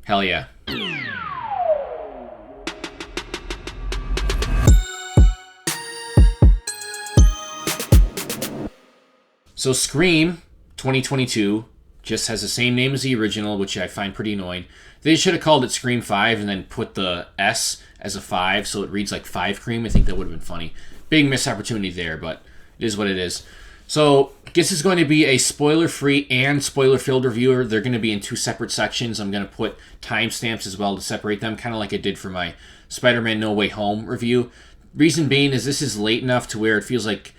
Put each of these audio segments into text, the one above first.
Hell yeah. So Scream 2022 just has the same name as the original, which I find pretty annoying. They should have called it Scream 5 and then put the S as a 5 so it reads like 5 Cream. I think that would have been funny. Big missed opportunity there, but it is what it is. So, I guess it's going to be a spoiler-free and spoiler-filled review. They're going to be in two separate sections. I'm going to put timestamps as well to separate them, kind of like I did for my Spider-Man No Way Home review. Reason being is this is late enough to where it feels like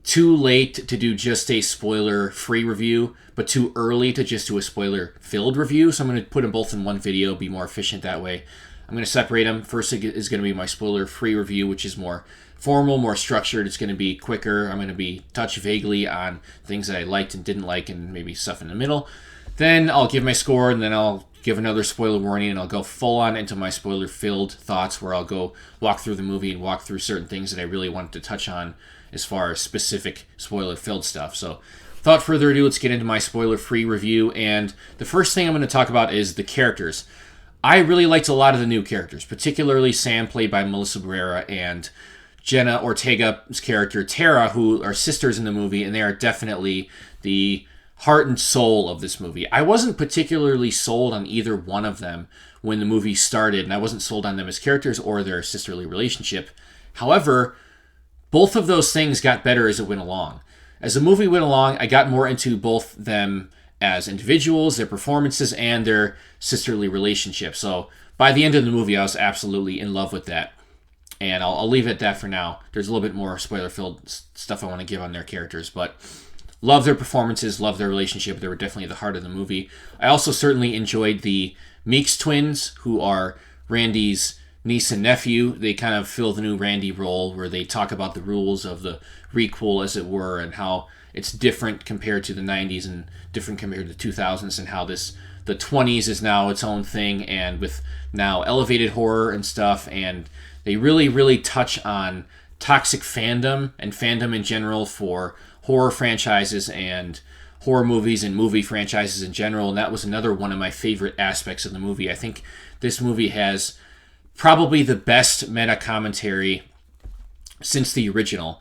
too late to do just a spoiler-free review, but too early to just do a spoiler-filled review. So I'm going to put them both in one video, be more efficient that way. I'm going to separate them. First is going to be my spoiler-free review, which is more formal, more structured. It's going to be quicker. I'm going to be touch vaguely on things that I liked and didn't like and maybe stuff in the middle. Then I'll give my score, and then I'll give another spoiler warning, and I'll go full on into my spoiler-filled thoughts where I'll go walk through the movie and walk through certain things that I really wanted to touch on as far as specific spoiler-filled stuff. So without further ado, let's get into my spoiler-free review. And the first thing I'm going to talk about is the characters. I really liked a lot of the new characters, particularly Sam, played by Melissa Barrera, and Jenna Ortega's character, Tara, who are sisters in the movie, and they are definitely the heart and soul of this movie. I wasn't particularly sold on either one of them when the movie started, and I wasn't sold on them as characters or their sisterly relationship. However, both of those things got better as it went along. As the movie went along, I got more into both them as individuals, their performances, and their sisterly relationship. So by the end of the movie, I was absolutely in love with that. And I'll leave it at that for now. There's a little bit more spoiler-filled stuff I want to give on their characters, but love their performances, love their relationship. They were definitely the heart of the movie. I also certainly enjoyed the Meeks twins, who are Randy's niece and nephew. They kind of fill the new Randy role where they talk about the rules of the requel, as it were, and how it's different compared to the 90s and different compared to the 2000s, and how the 20s is now its own thing, and with now elevated horror and stuff, and they really, really touch on toxic fandom and fandom in general for horror franchises and horror movies and movie franchises in general, and that was another one of my favorite aspects of the movie. I think this movie has probably the best meta commentary since the original,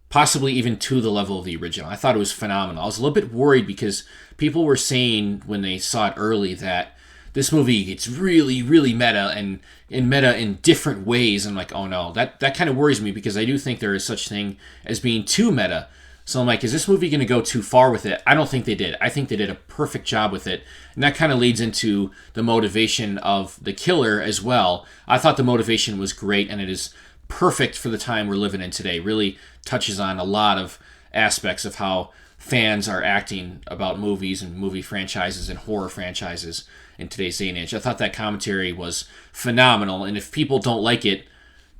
possibly even to the level of the original. I thought it was phenomenal. I was a little bit worried because people were saying when they saw it early that this movie gets really, really meta and meta in different ways. I'm like, oh no, that kind of worries me because I do think there is such thing as being too meta. So I'm like, is this movie going to go too far with it? I don't think they did. I think they did a perfect job with it. And that kind of leads into the motivation of the killer as well. I thought the motivation was great, and it is perfect for the time we're living in today. Really touches on a lot of aspects of how fans are acting about movies and movie franchises and horror franchises in today's day and age. I thought that commentary was phenomenal, and if people don't like it,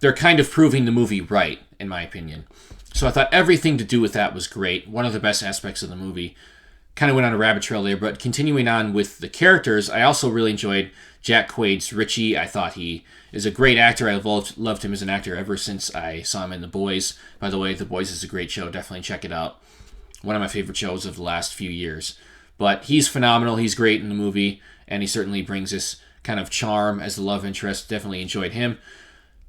they're kind of proving the movie right, in my opinion. So I thought everything to do with that was great. One of the best aspects of the movie. Kind of went on a rabbit trail there, but continuing on with the characters, I also really enjoyed Jack Quaid's Richie. I thought he is a great actor. I've loved him as an actor ever since I saw him in The Boys. By the way, The Boys is a great show. Definitely check it out. One of my favorite shows of the last few years. But he's phenomenal. He's great in the movie, and he certainly brings this kind of charm as the love interest. Definitely enjoyed him.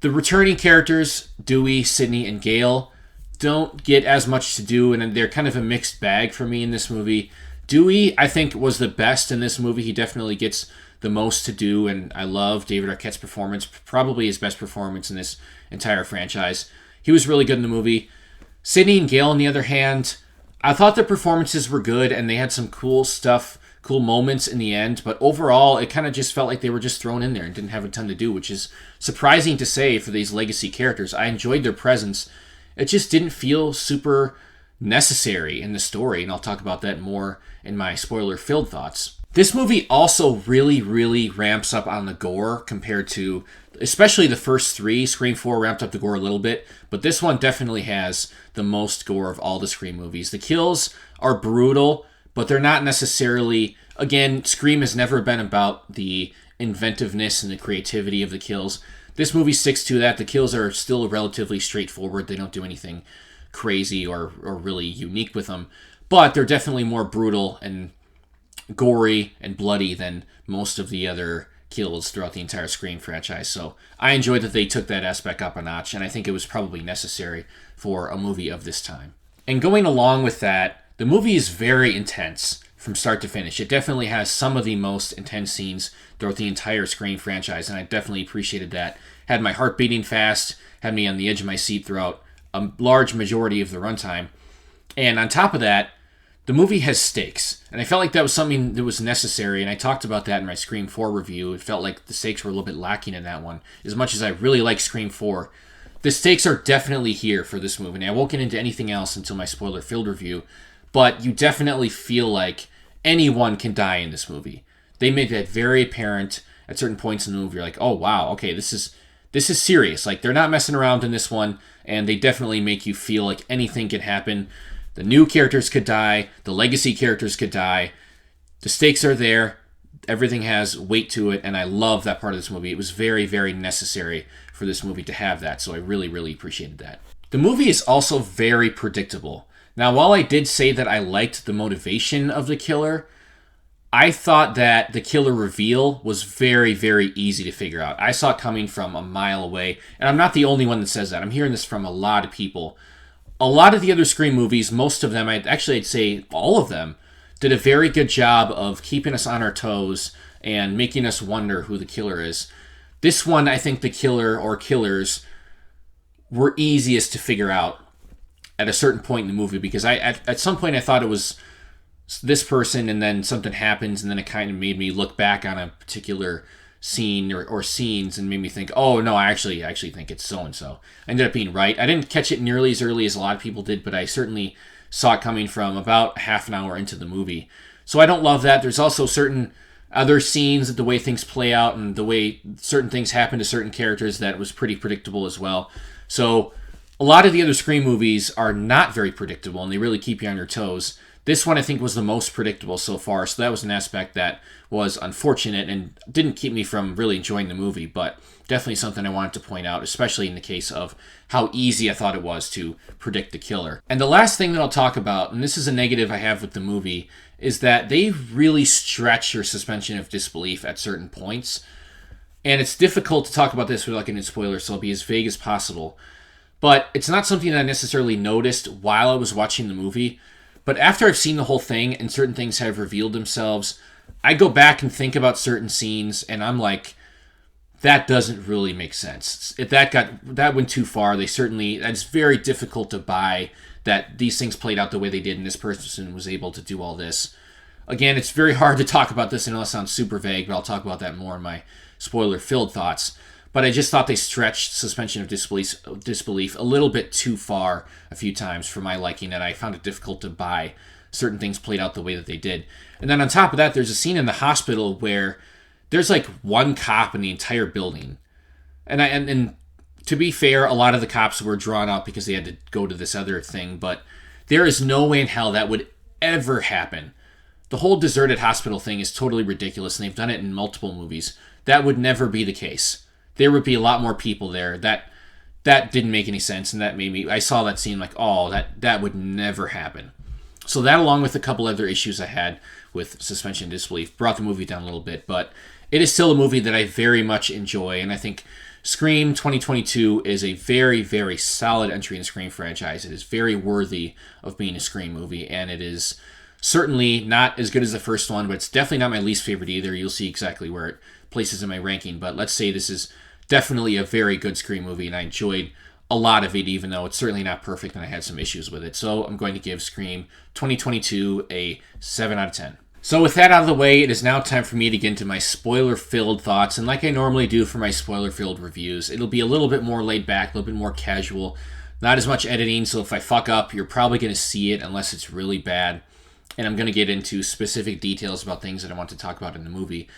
The returning characters, Dewey, Sidney, and Gale, don't get as much to do, and they're kind of a mixed bag for me in this movie. Dewey, I think, was the best in this movie. He definitely gets the most to do, and I love David Arquette's performance, probably his best performance in this entire franchise. He was really good in the movie. Sidney and Gale, on the other hand, I thought their performances were good, and they had some cool stuff, cool moments in the end, but overall, it kind of just felt like they were just thrown in there and didn't have a ton to do, which is surprising to say for these legacy characters. I enjoyed their presence. It just didn't feel super necessary in the story, and I'll talk about that more in my spoiler-filled thoughts. This movie also really, really ramps up on the gore compared to, especially the first three. Scream 4 ramped up the gore a little bit, but this one definitely has the most gore of all the Scream movies. The kills are brutal, but they're not necessarily... Again, Scream has never been about the inventiveness and the creativity of the kills. This movie sticks to that. The kills are still relatively straightforward. They don't do anything crazy or really unique with them. But they're definitely more brutal and gory and bloody than most of the other kills throughout the entire Scream franchise. So I enjoyed that they took that aspect up a notch, and I think it was probably necessary for a movie of this time. And going along with that, the movie is very intense from start to finish. It definitely has some of the most intense scenes throughout the entire Scream franchise, and I definitely appreciated that. Had my heart beating fast, had me on the edge of my seat throughout a large majority of the runtime. And on top of that, the movie has stakes, and I felt like that was something that was necessary, and I talked about that in my Scream 4 review. It felt like the stakes were a little bit lacking in that one. As much as I really like Scream 4, the stakes are definitely here for this movie. And I won't get into anything else until my spoiler-filled review, but you definitely feel like anyone can die in this movie. They make that very apparent at certain points in the movie. You're like, oh wow, okay, this is serious. Like, they're not messing around in this one, and they definitely make you feel like anything can happen. The new characters could die. The legacy characters could die. The stakes are there. Everything has weight to it, and I love that part of this movie. It was very, very necessary for this movie to have that, so I really, really appreciated that. The movie is also very predictable. Now, while I did say that I liked the motivation of the killer, I thought that the killer reveal was very, very easy to figure out. I saw it coming from a mile away, and I'm not the only one that says that. I'm hearing this from a lot of people. A lot of the other Scream movies, most of them, I'd say all of them, did a very good job of keeping us on our toes and making us wonder who the killer is. This one, I think the killer or killers were easiest to figure out at a certain point in the movie, because at some point I thought it was this person, and then something happens, and then it kind of made me look back on a particular scene or scenes and made me think, oh no, I actually think it's so-and-so. I ended up being right. I didn't catch it nearly as early as a lot of people did, but I certainly saw it coming from about half an hour into the movie. So I don't love that. There's also certain other scenes, the way things play out and the way certain things happen to certain characters, that was pretty predictable as well. So a lot of the other Scream movies are not very predictable, and they really keep you on your toes. This one, I think, was the most predictable so far, so that was an aspect that was unfortunate and didn't keep me from really enjoying the movie, but definitely something I wanted to point out, especially in the case of how easy I thought it was to predict the killer. And the last thing that I'll talk about, and this is a negative I have with the movie, is that they really stretch your suspension of disbelief at certain points. And it's difficult to talk about this without getting spoilers, so I'll be as vague as possible. But it's not something that I necessarily noticed while I was watching the movie. But after I've seen the whole thing and certain things have revealed themselves, I go back and think about certain scenes, and I'm like, that doesn't really make sense. If that went too far, that's very difficult to buy that these things played out the way they did and this person was able to do all this. Again, it's very hard to talk about this. I know it sounds super vague, but I'll talk about that more in my spoiler-filled thoughts. But I just thought they stretched suspension of disbelief a little bit too far a few times for my liking, and I found it difficult to buy certain things played out the way that they did. And then on top of that, there's a scene in the hospital where there's like one cop in the entire building. And to be fair, a lot of the cops were drawn out because they had to go to this other thing, but there is no way in hell that would ever happen. The whole deserted hospital thing is totally ridiculous, and they've done it in multiple movies. That would never be the case. There would be a lot more people there. That didn't make any sense, and I saw that scene like, oh, that would never happen. So that, along with a couple other issues I had with suspension of disbelief, brought the movie down a little bit, but it is still a movie that I very much enjoy, and I think Scream 2022 is a very, very solid entry in the Scream franchise. It is very worthy of being a Scream movie, and it is certainly not as good as the first one, but it's definitely not my least favorite either. You'll see exactly where it places in my ranking, but let's say this is definitely a very good Scream movie, and I enjoyed a lot of it, even though it's certainly not perfect and I had some issues with it. So I'm going to give Scream 2022 a 7 out of 10. So with that out of the way, it is now time for me to get into my spoiler-filled thoughts, and like I normally do for my spoiler-filled reviews, it'll be a little bit more laid back, a little bit more casual, not as much editing, so if I fuck up, you're probably going to see it unless it's really bad, and I'm going to get into specific details about things that I want to talk about in the movie.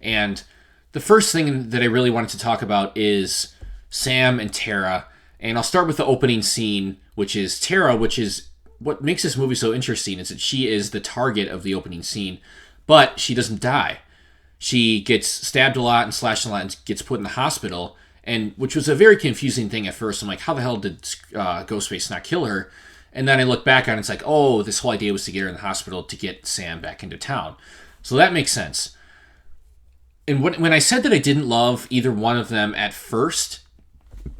And the first thing that I really wanted to talk about is Sam and Tara, and I'll start with the opening scene, which is Tara, which is what makes this movie so interesting, is that she is the target of the opening scene, but she doesn't die. She gets stabbed a lot and slashed a lot and gets put in the hospital, and which was a very confusing thing at first. I'm like, how the hell did Ghostface not kill her? And then I look back on it, it's like, oh, this whole idea was to get her in the hospital to get Sam back into town. So that makes sense. And when I said that I didn't love either one of them at first,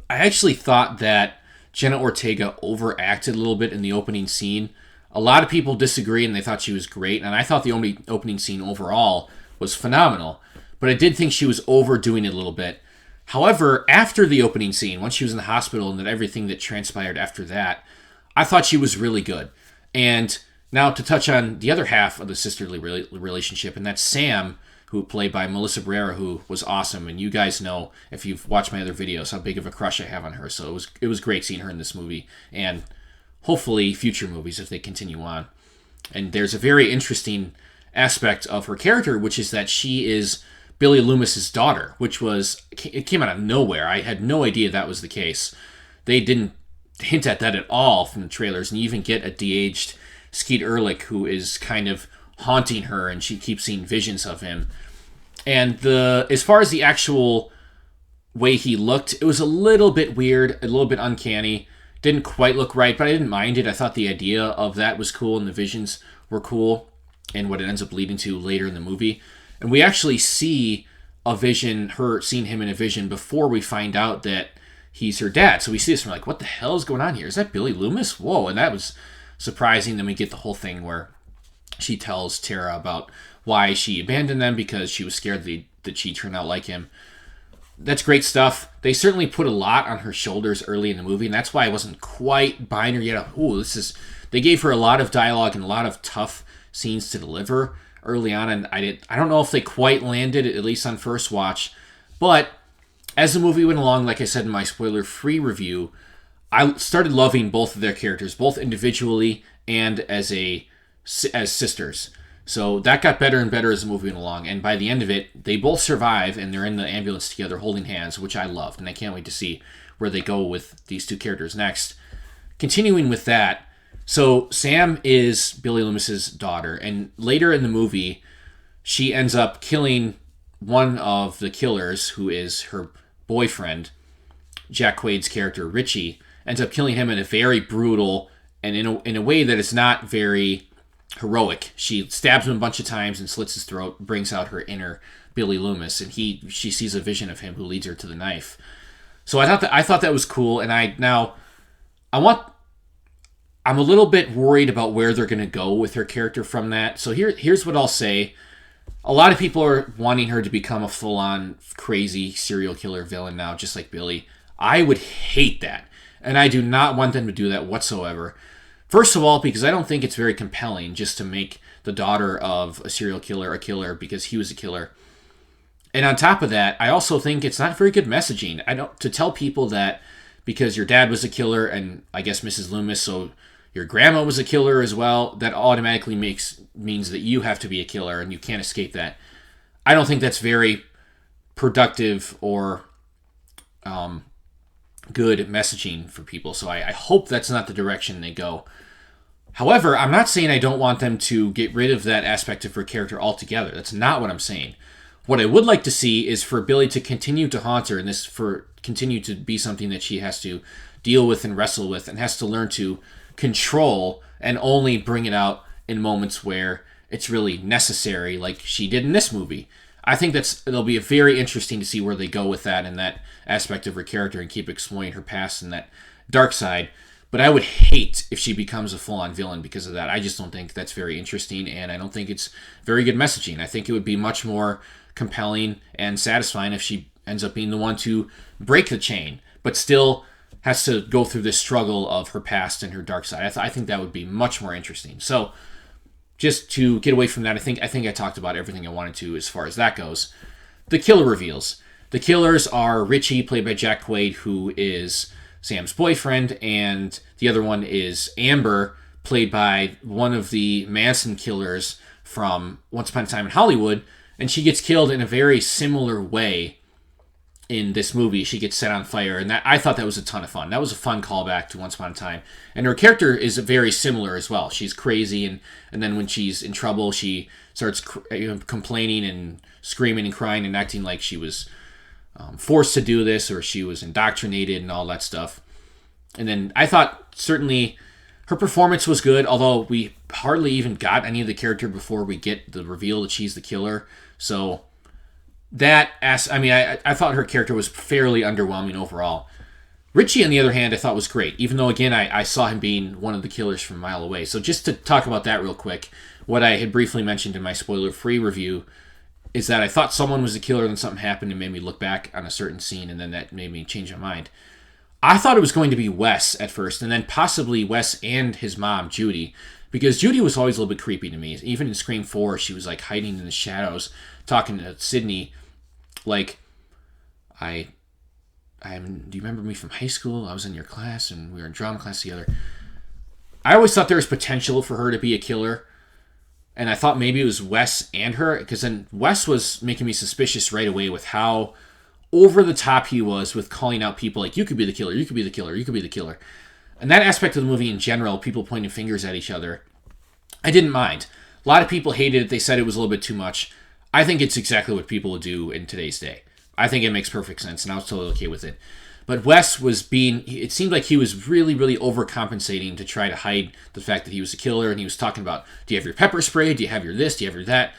I actually thought that Jenna Ortega overacted a little bit in the opening scene. A lot of people disagree and they thought she was great, and I thought the only opening scene overall was phenomenal. But I did think she was overdoing it a little bit. However, after the opening scene, once she was in the hospital and then everything that transpired after that, I thought she was really good. And now to touch on the other half of the sisterly relationship, and that's Sam, who played by Melissa Barrera, who was awesome. And you guys know, if you've watched my other videos, how big of a crush I have on her. So it was great seeing her in this movie, and hopefully future movies if they continue on. And there's a very interesting aspect of her character, which is that she is Billy Loomis's daughter, which it came out of nowhere. I had no idea that was the case. They didn't hint at that at all from the trailers, and you even get a de-aged Skeet Ulrich who is kind of haunting her, and she keeps seeing visions of him. And as far as the actual way he looked, it was a little bit weird, a little bit uncanny. Didn't quite look right, but I didn't mind it. I thought the idea of that was cool, and the visions were cool, and what it ends up leading to later in the movie. And we actually see seeing him in a vision before we find out that he's her dad. So we see this and we're like, what the hell is going on here? Is that Billy Loomis? Whoa. And that was surprising. Then we get the whole thing where she tells Tara about why she abandoned them because she was scared that she turned out like him. That's great stuff. They certainly put a lot on her shoulders early in the movie, and that's why I wasn't quite buying her yet. They gave her a lot of dialogue and a lot of tough scenes to deliver early on, and I don't know if they quite landed, at least on first watch. But as the movie went along, like I said in my spoiler-free review, I started loving both of their characters, both individually and as sisters. So that got better and better as the movie went along, and by the end of it, they both survive, and they're in the ambulance together holding hands, which I loved, and I can't wait to see where they go with these two characters next. Continuing with that, so Sam is Billy Loomis's daughter, and later in the movie, she ends up killing one of the killers, who is her boyfriend. Jack Quaid's character, Richie, ends up killing him in a very brutal and in a way that is not very heroic. She stabs him a bunch of times and slits his throat, brings out her inner Billy Loomis, and she sees a vision of him who leads her to the knife. So I thought that was cool, and I'm a little bit worried about where they're going to go with her character from that. So here's what I'll say. A lot of people are wanting her to become a full-on crazy serial killer villain now, just like Billy. I would hate that, and I do not want them to do that whatsoever. First of all, because I don't think it's very compelling just to make the daughter of a serial killer a killer because he was a killer. And on top of that, I also think it's not very good messaging. To tell people that because your dad was a killer and I guess Mrs. Loomis, so your grandma was a killer as well, that automatically means that you have to be a killer and you can't escape that. I don't think that's very productive or good messaging for people. So I hope that's not the direction they go. However, I'm not saying I don't want them to get rid of that aspect of her character altogether. That's not what I'm saying. What I would like to see is for Billy to continue to haunt her, and this for continue to be something that she has to deal with and wrestle with, and has to learn to control and only bring it out in moments where it's really necessary, like she did in this movie. I think it'll be very interesting to see where they go with that and that aspect of her character and keep exploring her past and that dark side. But I would hate if she becomes a full-on villain because of that. I just don't think that's very interesting, and I don't think it's very good messaging. I think it would be much more compelling and satisfying if she ends up being the one to break the chain, but still has to go through this struggle of her past and her dark side. I think that would be much more interesting. So, just to get away from that, I think I talked about everything I wanted to as far as that goes. The killer reveals. The killers are Richie, played by Jack Quaid, who is Sam's boyfriend, and the other one is Amber, played by one of the Manson killers from Once Upon a Time in Hollywood, and she gets killed in a very similar way in this movie. She gets set on fire, and I thought that was a ton of fun. That was a fun callback to Once Upon a Time, and her character is very similar as well. She's crazy, and then when she's in trouble, she starts complaining and screaming and crying and acting like she was forced to do this, or she was indoctrinated and all that stuff. And then I thought certainly her performance was good, although we hardly even got any of the character before we get the reveal that she's the killer. So I thought her character was fairly underwhelming overall. Richie, on the other hand, I thought was great, even though, again, I saw him being one of the killers from a mile away. So just to talk about that real quick, what I had briefly mentioned in my spoiler-free review is that I thought someone was the killer, then something happened and made me look back on a certain scene, and then that made me change my mind. I thought it was going to be Wes at first, and then possibly Wes and his mom, Judy, because Judy was always a little bit creepy to me. Even in Scream 4, she was like hiding in the shadows, talking to Sydney, like, do you remember me from high school? I was in your class and we were in drama class together. I always thought there was potential for her to be a killer. And I thought maybe it was Wes and her, because then Wes was making me suspicious right away with how over the top he was with calling out people like, you could be the killer, you could be the killer, you could be the killer. And that aspect of the movie in general, people pointing fingers at each other, I didn't mind. A lot of people hated it. They said it was a little bit too much. I think it's exactly what people would do in today's day. I think it makes perfect sense, and I was totally okay with it. But Wes it seemed like he was really, really overcompensating to try to hide the fact that he was a killer, and he was talking about, do you have your pepper spray? Do you have your this? Do you have your that?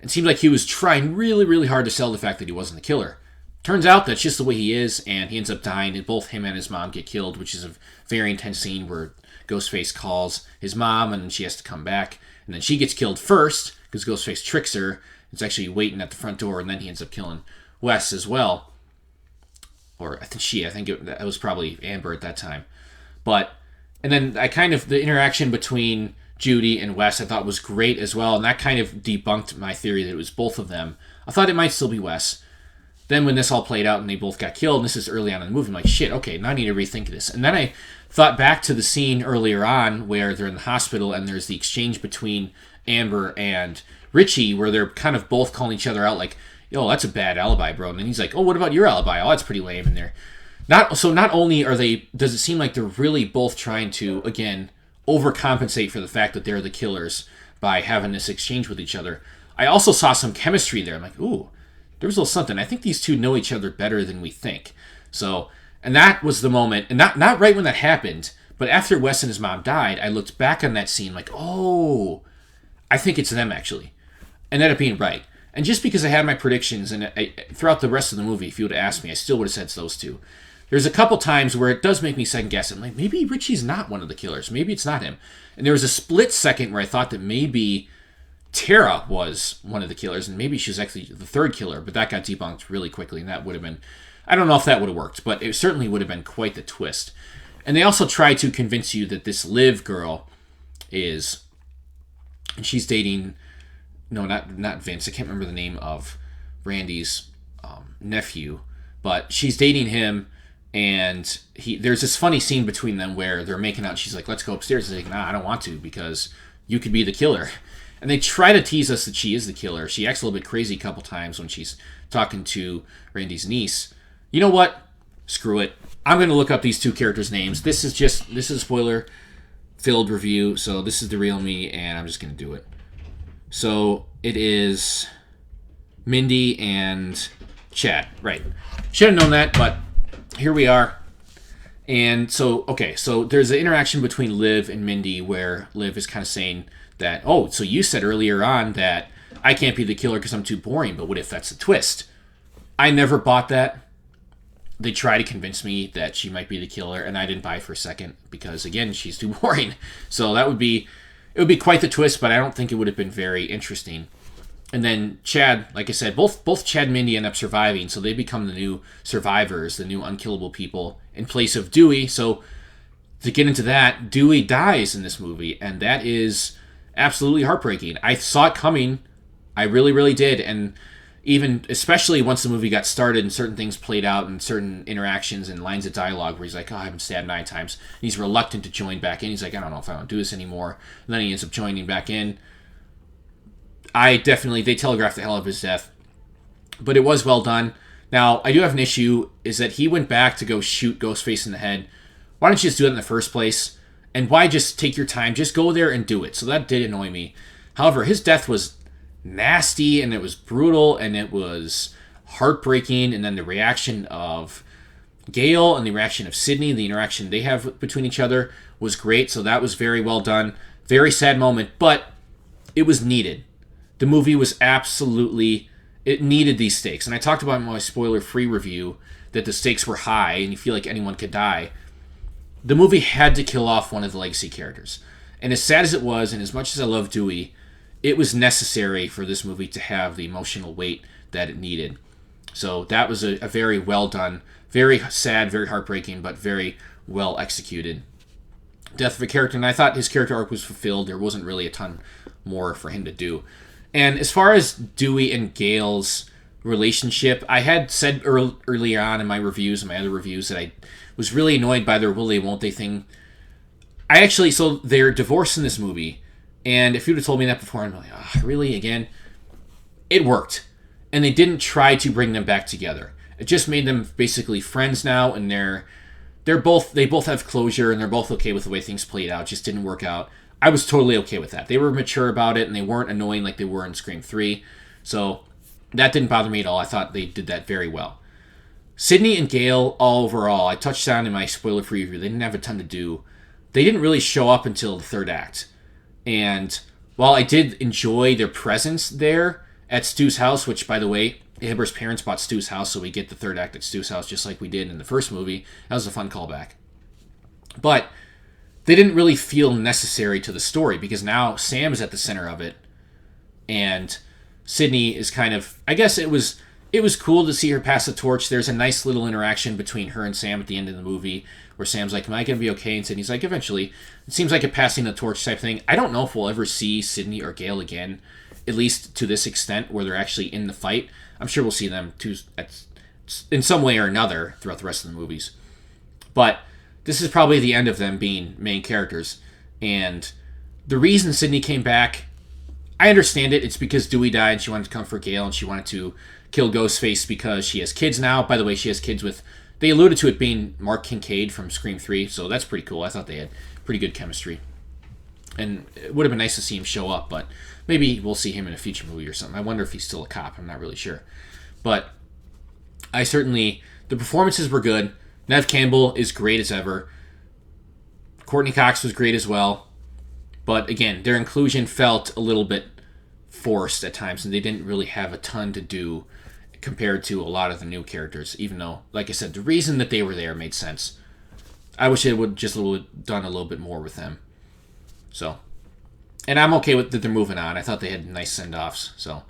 It seemed like he was trying really, really hard to sell the fact that he wasn't the killer. Turns out that's just the way he is, and he ends up dying, and both him and his mom get killed, which is a very intense scene where Ghostface calls his mom, and then she has to come back, and then she gets killed first, because Ghostface tricks her. It's actually waiting at the front door, and then he ends up killing Wes as well. Or I think it was probably Amber at that time. And then the interaction between Judy and Wes I thought was great as well, and that kind of debunked my theory that it was both of them. I thought it might still be Wes. Then when this all played out and they both got killed, and this is early on in the movie, I'm like, shit, okay, now I need to rethink this. And then I thought back to the scene earlier on where they're in the hospital and there's the exchange between Amber and Richie where they're kind of both calling each other out like, yo, that's a bad alibi, bro. And then he's like, oh, what about your alibi? Oh, that's pretty lame in there. Not only does it seem like they're really both trying to, again, overcompensate for the fact that they're the killers by having this exchange with each other. I also saw some chemistry there. I'm like, ooh, there was a little something. I think these two know each other better than we think. So, and that was the moment, and not right when that happened, but after Wes and his mom died, I looked back on that scene like, oh, I think it's them actually. And ended up being right. And just because I had my predictions, and throughout the rest of the movie, if you would have asked me, I still would have said it's those two. There's a couple times where it does make me second guess. I'm like, maybe Richie's not one of the killers. Maybe it's not him. And there was a split second where I thought that maybe Tara was one of the killers, and maybe she was actually the third killer, but that got debunked really quickly, and that would have been... I don't know if that would have worked, but it certainly would have been quite the twist. And they also try to convince you that this Liv girl is... And she's dating... No, not Vince. I can't remember the name of Randy's nephew, but she's dating him, and there's this funny scene between them where they're making out, and she's like, let's go upstairs. He's like, nah, I don't want to, because you could be the killer. And they try to tease us that she is the killer. She acts a little bit crazy a couple times when she's talking to Randy's niece. You know what? Screw it. I'm going to look up these two characters' names. This is a spoiler-filled review, so this is the real me, and I'm just going to do it. So it is Mindy and Chad. Right. Should have known that, but here we are. And so there's an interaction between Liv and Mindy where Liv is kind of saying that, oh, so you said earlier on that I can't be the killer because I'm too boring, but what if that's a twist? I never bought that. They try to convince me that she might be the killer, and I didn't buy it for a second because, again, she's too boring. So it would be quite the twist, but I don't think it would have been very interesting. And then Chad, like I said, both Chad and Mindy end up surviving, so they become the new survivors, the new unkillable people, in place of Dewey. So to get into that, Dewey dies in this movie, and that is absolutely heartbreaking. I saw it coming. I really, really did. And even, especially once the movie got started and certain things played out and certain interactions and lines of dialogue where he's like, oh, I've been stabbed 9 times. And he's reluctant to join back in. He's like, I don't know if I want to do this anymore. And then he ends up joining back in. They telegraphed the hell of his death. But it was well done. Now, I do have an issue, is that he went back to go shoot Ghostface in the head. Why don't you just do it in the first place? And why just take your time? Just go there and do it. So that did annoy me. However, his death was nasty, and it was brutal, and it was heartbreaking, and then the reaction of Gale and the reaction of Sydney, the interaction they have between each other was great, so that was very well done. Very sad moment, but it was needed. The movie was absolutely It needed these stakes. And I talked about in my spoiler-free review that the stakes were high and you feel like anyone could die. The movie had to kill off one of the legacy characters. And as sad as it was, and as much as I love Dewey, it was necessary for this movie to have the emotional weight that it needed. So that was a very well done, very sad, very heartbreaking, but very well executed death of a character. And I thought his character arc was fulfilled. There wasn't really a ton more for him to do. And as far as Dewey and Gale's relationship, I had said earlier on in my reviews and my other reviews that I was really annoyed by their will they won't they thing. So they're divorced in this movie, and if you'd have told me that before, I'm like, oh, really, again? It worked. And they didn't try to bring them back together. It just made them basically friends now, and they both have closure, and they're both okay with the way things played out. It just didn't work out. I was totally okay with that. They were mature about it, and they weren't annoying like they were in Scream 3. So that didn't bother me at all. I thought they did that very well. Sidney and Gale, overall, I touched on in my spoiler-free review, they didn't have a ton to do. They didn't really show up until the third act. And while I did enjoy their presence there at Stu's house, which, by the way, Hibbers' parents bought Stu's house, so we get the third act at Stu's house just like we did in the first movie. That was a fun callback. But they didn't really feel necessary to the story because now Sam is at the center of it. And Sidney is kind of... I guess it was cool to see her pass the torch. There's a nice little interaction between her and Sam at the end of the movie where Sam's like, am I going to be okay? And Sidney's like, eventually. It seems like a passing the torch type thing. I don't know if we'll ever see Sidney or Gale again, at least to this extent where they're actually in the fight. I'm sure we'll see them in some way or another throughout the rest of the movies. But this is probably the end of them being main characters. And the reason Sidney came back, I understand it. It's because Dewey died and she wanted to comfort Gale and she wanted to kill Ghostface because she has kids now. By the way, she has kids with... They alluded to it being Mark Kincaid from Scream 3, so that's pretty cool. I thought they had pretty good chemistry. And it would have been nice to see him show up, but maybe we'll see him in a future movie or something. I wonder if he's still a cop. I'm not really sure. But the performances were good. Neve Campbell is great as ever. Courtney Cox was great as well. But again, their inclusion felt a little bit forced at times, and they didn't really have a ton to do compared to a lot of the new characters, even though, like I said, the reason that they were there made sense. I wish they would just done a little bit more with them. So, and I'm okay with that they're moving on. I thought they had nice send-offs, so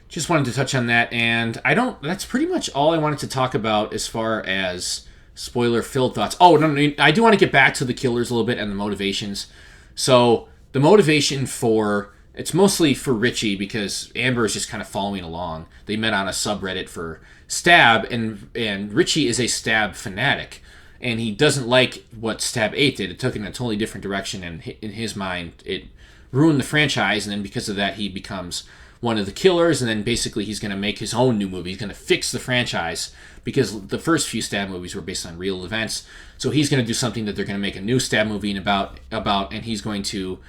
just wanted to touch on that. And that's pretty much all I wanted to talk about as far as spoiler-filled thoughts. Oh, no, I do want to get back to the killers a little bit and the motivations. So, the motivation it's mostly for Richie because Amber is just kind of following along. They met on a subreddit for Stab, and Richie is a Stab fanatic. And he doesn't like what Stab 8 did. It took it in a totally different direction, and in his mind, it ruined the franchise, and then because of that, he becomes one of the killers, and then basically he's going to make his own new movie. He's going to fix the franchise, because the first few Stab movies were based on real events. So he's going to do something that they're going to make a new Stab movie about, and he's going to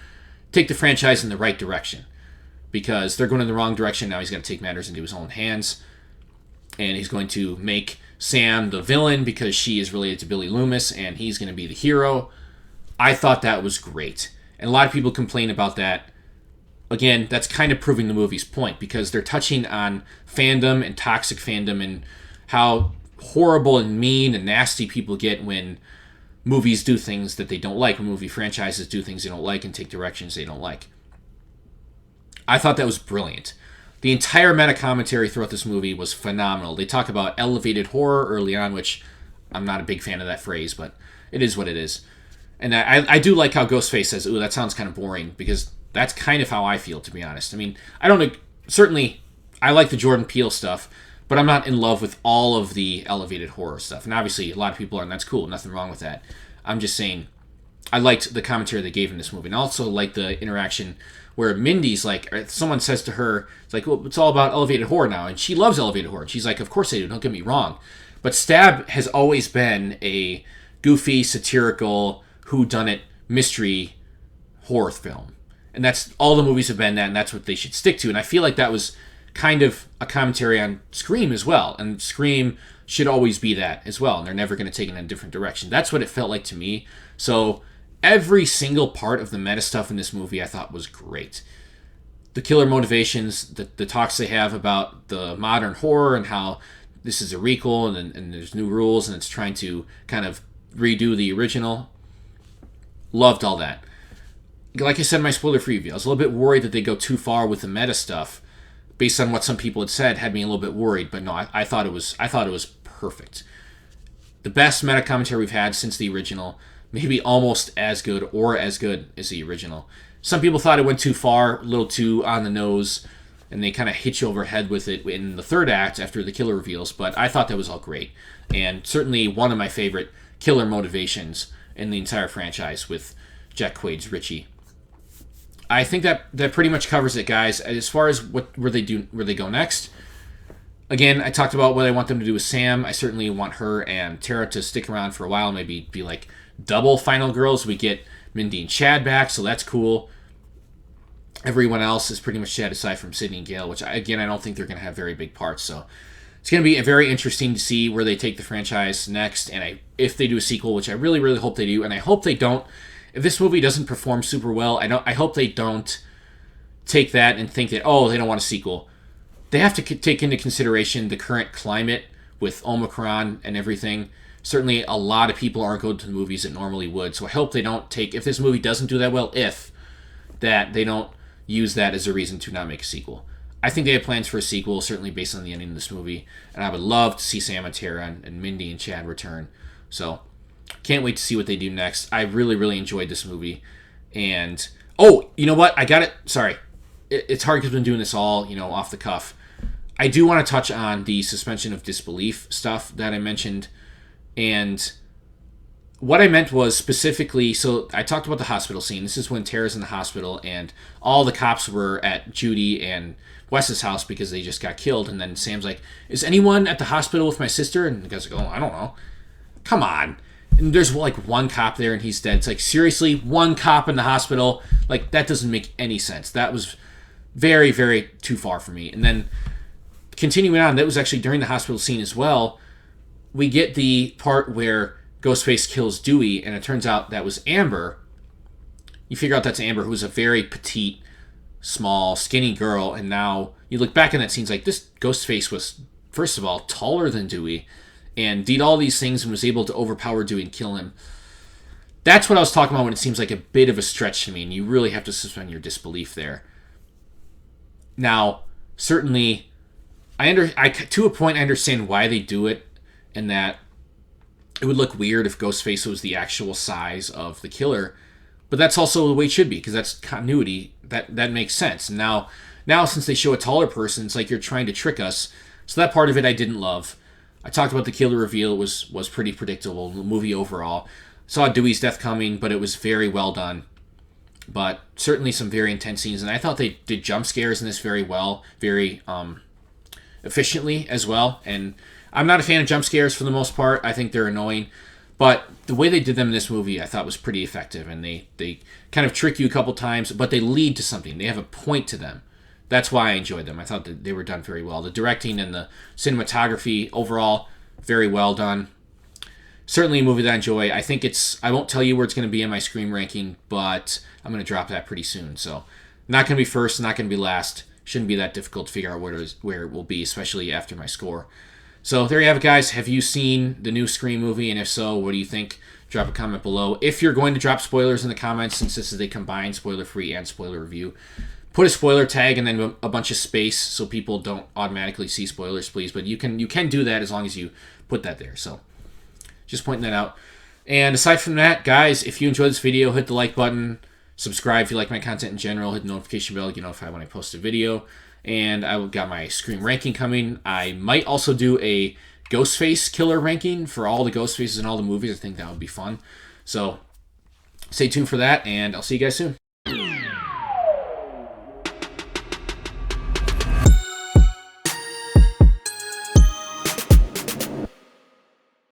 take the franchise in the right direction. Because they're going in the wrong direction, now he's going to take matters into his own hands. And he's going to make Sam the villain because she is related to Billy Loomis, and he's going to be the hero. I thought that was great. And a lot of people complain about that. Again, that's kind of proving the movie's point, because they're touching on fandom and toxic fandom and how horrible and mean and nasty people get when movies do things that they don't like, when movie franchises do things they don't like and take directions they don't like. I thought that was brilliant. The entire meta-commentary throughout this movie was phenomenal. They talk about elevated horror early on, which I'm not a big fan of that phrase, but it is what it is. And I do like how Ghostface says, ooh, that sounds kind of boring, because that's kind of how I feel, to be honest. I mean, certainly, I like the Jordan Peele stuff, but I'm not in love with all of the elevated horror stuff. And obviously, a lot of people are, and that's cool. Nothing wrong with that. I'm just saying, I liked the commentary they gave in this movie. And I also like the interaction where Mindy's like, someone says to her, it's like, well, it's all about elevated horror now. And she loves elevated horror. And she's like, of course they do. Don't get me wrong. But Stab has always been a goofy, satirical, whodunit mystery horror film. And that's all the movies have been that, and that's what they should stick to. And I feel like that was kind of a commentary on Scream as well. And Scream should always be that as well. And they're never going to take it in a different direction. That's what it felt like to me. So every single part of the meta stuff in this movie I thought was great. the killer motivations, the talks they have about the modern horror and how this is a requel and there's new rules and it's trying to kind of redo the original. Loved all that. Like I said in my spoiler-free review, I was a little bit worried that they go too far with the meta stuff. Based on what some people had said, had me a little bit worried. But no, I thought it was perfect. The best meta commentary we've had since the original. Maybe almost as good or as good as the original. Some people thought it went too far, a little too on the nose, and they kind of hit you over the head with it in the third act after the killer reveals. But I thought that was all great, and certainly one of my favorite killer motivations in the entire franchise with Jack Quaid's Richie. I think that pretty much covers it, guys. As far as where they go next, again, I talked about what I want them to do with Sam. I certainly want her and Tara to stick around for a while, maybe be like double final girls. We get Mindy and Chad back, so that's cool. Everyone else is pretty much dead aside from Sydney and Gale, which, I don't think they're going to have very big parts. So it's going to be very interesting to see where they take the franchise next, and if they do a sequel, which I really, really hope they do, and I hope they don't. If this movie doesn't perform super well, I hope they don't take that and think that, oh, they don't want a sequel. They have to take into consideration the current climate with Omicron and everything. Certainly, a lot of people aren't going to the movies that normally would, so I hope they don't take, if this movie doesn't do that well, that they don't use that as a reason to not make a sequel. I think they have plans for a sequel, certainly based on the ending of this movie, and I would love to see Sam and Tara and Mindy and Chad return. So, can't wait to see what they do next. I really, really enjoyed this movie. And, oh, you know what? I got it. Sorry. It's hard because I've been doing this all, off the cuff. I do want to touch on the suspension of disbelief stuff that I mentioned. And what I meant was specifically, so I talked about the hospital scene. This is when Tara's in the hospital and all the cops were at Judy and Wes's house because they just got killed. And then Sam's like, is anyone at the hospital with my sister? And the guy's like, oh, I don't know. Come on. And there's like one cop there and he's dead. It's like, seriously, one cop in the hospital? Like, that doesn't make any sense. That was very, very too far for me. And then continuing on, that was actually during the hospital scene as well. We get the part where Ghostface kills Dewey, and it turns out that was Amber. You figure out that's Amber, who was a very petite, small, skinny girl, and now you look back in that scene, it's like, this Ghostface was, first of all, taller than Dewey, and did all these things and was able to overpower Dewey and kill him. That's what I was talking about when it seems like a bit of a stretch to me, and you really have to suspend your disbelief there. Now, certainly, to a point, I understand why they do it, and that it would look weird if Ghostface was the actual size of the killer, but that's also the way it should be, because that's continuity. That makes sense. And now since they show a taller person, it's like you're trying to trick us. So that part of it I didn't love. I talked about the killer reveal. It was pretty predictable. The movie overall. Saw Dewey's death coming, but it was very well done. But certainly some very intense scenes, and I thought they did jump scares in this very well, very efficiently as well. And I'm not a fan of jump scares for the most part. I think they're annoying. But the way they did them in this movie, I thought was pretty effective. And they kind of trick you a couple times, but they lead to something. They have a point to them. That's why I enjoyed them. I thought that they were done very well. The directing and the cinematography overall, very well done. Certainly a movie that I enjoy. I think I won't tell you where it's going to be in my Scream ranking, but I'm going to drop that pretty soon. So not going to be first, not going to be last. Shouldn't be that difficult to figure out where it will be, especially after my score. So there you have it, guys. Have you seen the new Scream movie? And if so, what do you think? Drop a comment below. If you're going to drop spoilers in the comments, since this is a combined spoiler-free and spoiler review, put a spoiler tag and then a bunch of space so people don't automatically see spoilers, please. But you can do that as long as you put that there. So just pointing that out. And aside from that, guys, if you enjoyed this video, hit the like button. Subscribe if you like my content in general. Hit the notification bell to get notified when I post a video. And I got my Scream ranking coming. I might also do a Ghostface killer ranking for all the Ghostfaces in all the movies. I think that would be fun. So stay tuned for that, and I'll see you guys soon.